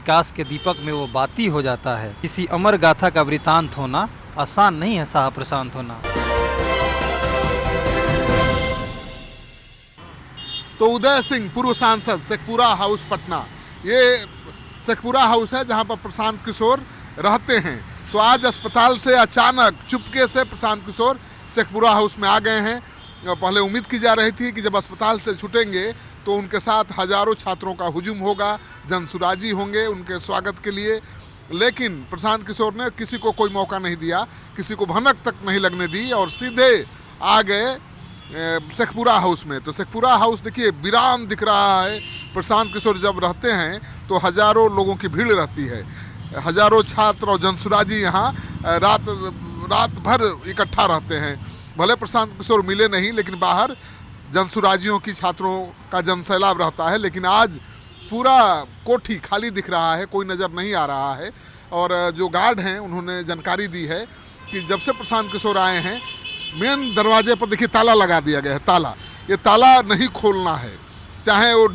विकास के दीपक में वो बाती हो जाता है। किसी अमर गाथा का वृतांत होना आसान नहीं है साहब प्रशांत होना। तो उदय सिंह पूर्व सांसद शेखपुरा हाउस पटना, ये शेखपुरा हाउस है जहां पर प्रशांत किशोर रहते हैं। तो आज अस्पताल से अचानक चुपके से प्रशांत किशोर शेखपुरा हाउस में आ गए हैं। पहले उम्मीद की जा रही थी कि जब अस्पताल से छूटेंगे तो उनके साथ हजारों छात्रों का हुजूम होगा, जनसुराजी होंगे उनके स्वागत के लिए, लेकिन प्रशांत किशोर ने किसी को कोई मौका नहीं दिया, किसी को भनक तक नहीं लगने दी और सीधे आ गए शेखपुरा हाउस में। तो शेखपुरा हाउस देखिए वीरान दिख रहा है। प्रशांत किशोर जब रहते हैं तो हजारों लोगों की भीड़ रहती है, हजारों छात्र और जनसुराजी यहाँ रात भर इकट्ठा रहते हैं। भले प्रशांत किशोर मिले नहीं, लेकिन बाहर जनसुराजियों की छात्रों का जनसैलाब रहता है। लेकिन आज पूरा कोठी खाली दिख रहा है, कोई नज़र नहीं आ रहा है। और जो गार्ड हैं उन्होंने जानकारी दी है कि जब से प्रशांत किशोर आए हैं मेन दरवाजे पर देखिए ताला लगा दिया गया है। ताला, ये ताला नहीं खोलना है, चाहे वो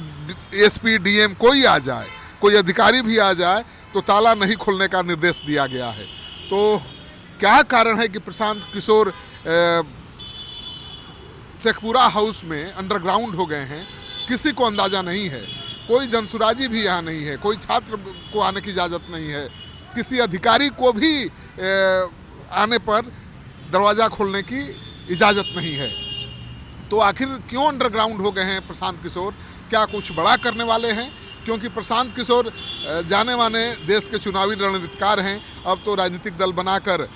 एसपी डीएम कोई आ जाए, कोई अधिकारी भी आ जाए, तो ताला नहीं खोलने का निर्देश दिया गया है। तो क्या कारण है कि प्रशांत किशोर शेखपुरा हाउस में अंडरग्राउंड हो गए हैं, किसी को अंदाज़ा नहीं है। कोई जनसुराजी भी यहाँ नहीं है, कोई छात्र को आने की इजाज़त नहीं है, किसी अधिकारी को भी आने पर दरवाज़ा खोलने की इजाज़त नहीं है। तो आखिर क्यों अंडरग्राउंड हो गए हैं प्रशांत किशोर? क्या कुछ बड़ा करने वाले हैं? क्योंकि प्रशांत किशोर जाने माने देश के चुनावी रणनीतिकार हैं। अब तो राजनीतिक दल बनाकर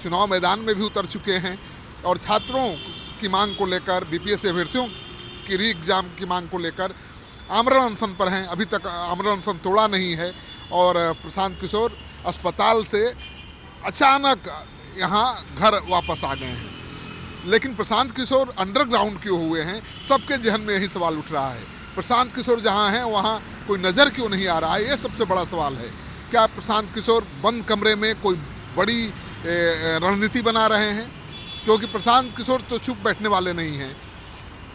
चुनाव मैदान में भी उतर चुके हैं और छात्रों की मांग को लेकर, बीपीएससी अभ्यर्थियों की री एग्जाम की मांग को लेकर आमरण अनशन पर हैं। अभी तक आमरण अनशन तोड़ा नहीं है और प्रशांत किशोर अस्पताल से अचानक यहाँ घर वापस आ गए हैं। लेकिन प्रशांत किशोर अंडरग्राउंड क्यों हुए हैं, सबके जहन में यही सवाल उठ रहा है। प्रशांत किशोर जहाँ हैं वहाँ कोई नज़र क्यों नहीं आ रहा है, ये सबसे बड़ा सवाल है। क्या प्रशांत किशोर बंद कमरे में कोई बड़ी रणनीति बना रहे हैं? क्योंकि प्रशांत किशोर तो चुप बैठने वाले नहीं हैं।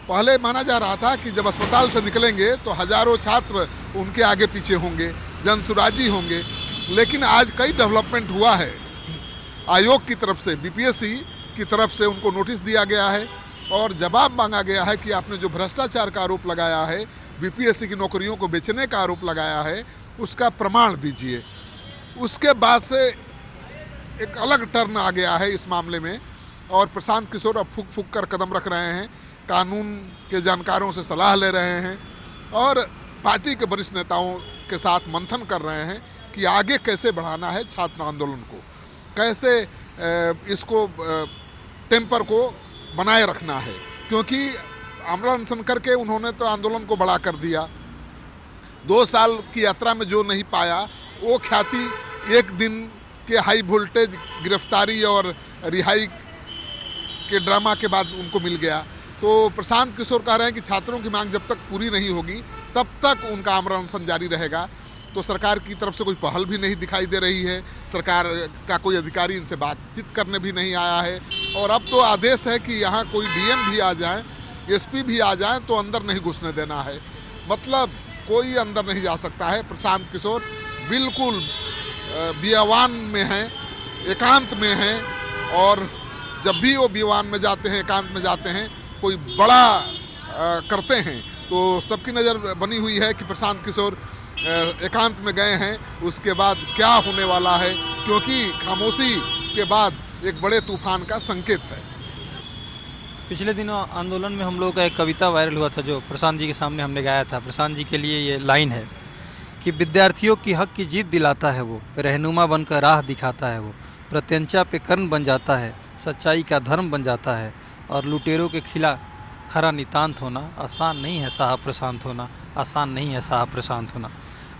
पहले माना जा रहा था कि जब अस्पताल से निकलेंगे तो हजारों छात्र उनके आगे पीछे होंगे, जनसुराजी होंगे। लेकिन आज कई डेवलपमेंट हुआ है। आयोग की तरफ से, बीपीएससी की तरफ से उनको नोटिस दिया गया है और जवाब मांगा गया है कि आपने जो भ्रष्टाचार का आरोप लगाया है, बीपीएससी की नौकरियों को बेचने का आरोप लगाया है, उसका प्रमाण दीजिए। उसके बाद से एक अलग टर्न आ गया है इस मामले में और प्रशांत किशोर अब फूक फूक कर कदम रख रहे हैं, कानून के जानकारों से सलाह ले रहे हैं और पार्टी के वरिष्ठ नेताओं के साथ मंथन कर रहे हैं कि आगे कैसे बढ़ाना है छात्र आंदोलन को, कैसे इसको टेम्पर को बनाए रखना है। क्योंकि आमरण अनशन करके उन्होंने तो आंदोलन को बड़ा कर दिया। 2 साल की यात्रा में जो नहीं पाया वो ख्याति एक दिन के हाई वोल्टेज गिरफ्तारी और रिहाई के ड्रामा के बाद उनको मिल गया। तो प्रशांत किशोर कह रहे हैं कि छात्रों की मांग जब तक पूरी नहीं होगी तब तक उनका आमरण अनशन जारी रहेगा। तो सरकार की तरफ से कोई पहल भी नहीं दिखाई दे रही है, सरकार का कोई अधिकारी इनसे बातचीत करने भी नहीं आया है। और अब तो आदेश है कि यहाँ कोई डीएम भी आ जाए, एसपी भी आ जाए तो अंदर नहीं घुसने देना है। मतलब कोई अंदर नहीं जा सकता है। प्रशांत किशोर बिल्कुल बियावान में हैं, एकांत में हैं और जब भी वो बियावान में जाते हैं, एकांत में जाते हैं, कोई बड़ा करते हैं तो सबकी नज़र बनी हुई है कि प्रशांत किशोर एकांत में गए हैं, उसके बाद क्या होने वाला है, क्योंकि खामोशी के बाद एक बड़े तूफान का संकेत है। पिछले दिनों आंदोलन में हम लोगों का एक कविता वायरल हुआ था जो प्रशांत जी के सामने हमने गाया था। प्रशांत जी के लिए ये लाइन है कि विद्यार्थियों की हक की जीत दिलाता है वो, रहनुमा बनकर राह दिखाता है वो, प्रत्यंचा पे कर्ण बन जाता है, सच्चाई का धर्म बन जाता है और लुटेरों के खिला खरा नितांत होना आसान नहीं है साहब प्रशांत होना, आसान नहीं है साहब प्रशांत होना।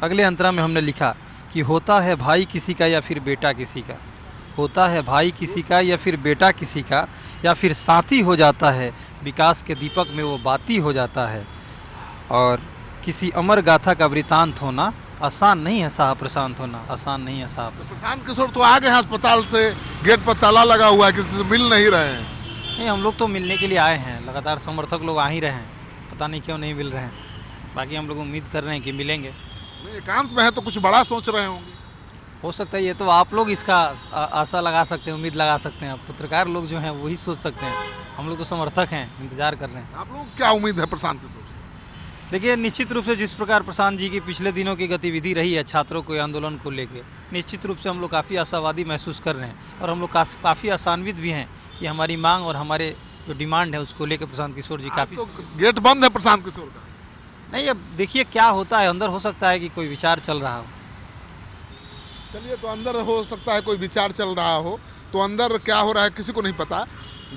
अगले अंतरा में हमने लिखा कि होता है भाई किसी का या फिर बेटा किसी का, होता है भाई किसी का या फिर बेटा किसी का, या फिर साथी हो जाता है, विकास के दीपक में वो बाती हो जाता है और किसी अमर गाथा का वृतांत होना आसान नहीं है साहब प्रशांत होना, आसान नहीं है साहब प्रशांत। प्रशांत किशोर तो आ गए हैं अस्पताल से, गेट पर ताला लगा हुआ है, किसी से मिल नहीं रहे हैं। नहीं, हम लोग तो मिलने के लिए आए हैं, लगातार समर्थक लोग आ ही रहे हैं, पता नहीं क्यों नहीं मिल रहे हैं। बाकी हम लोग उम्मीद कर रहे हैं कि मिलेंगे। एकांत में है तो कुछ बड़ा सोच रहे होंगे। हो सकता है, ये तो आप लोग इसका आशा लगा सकते हैं, उम्मीद लगा सकते हैं। पत्रकार लोग जो हैं वही सोच सकते हैं, हम लोग तो समर्थक हैं, इंतजार कर रहे हैं। आप लोगों को क्या उम्मीद है प्रशांत किशोर से? देखिए, निश्चित रूप से जिस प्रकार प्रशांत जी की पिछले दिनों की गतिविधि रही है छात्रों को आंदोलन को लेके, निश्चित रूप से हम लोग काफ़ी आशावादी महसूस कर रहे हैं और हम लोग काफ़ी आशान्वित भी हैं कि हमारी मांग और हमारे जो डिमांड है उसको लेकर प्रशांत किशोर जी काफ़ी। तो गेट बंद है प्रशांत किशोर का। नहीं, अब देखिए क्या होता है, अंदर हो सकता है कि कोई विचार चल रहा हो। चलिए, तो अंदर हो सकता है कोई विचार चल रहा हो, तो अंदर क्या हो रहा है किसी को नहीं पता।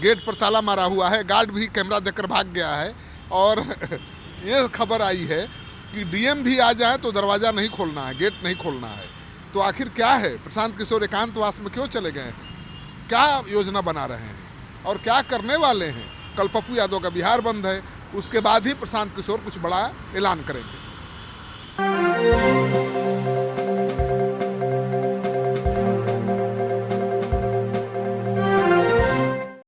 गेट पर ताला मारा हुआ है, गार्ड भी कैमरा देखकर भाग गया है और ये खबर आई है कि डीएम भी आ जाए तो दरवाज़ा नहीं खोलना है, गेट नहीं खोलना है। तो आखिर क्या है, प्रशांत किशोर एकांतवास में क्यों चले गए हैं, क्या योजना बना रहे हैं और क्या करने वाले हैं? कल पप्पू यादव का बिहार बंद है, उसके बाद ही प्रशांत किशोर कुछ बड़ा ऐलान करेंगे।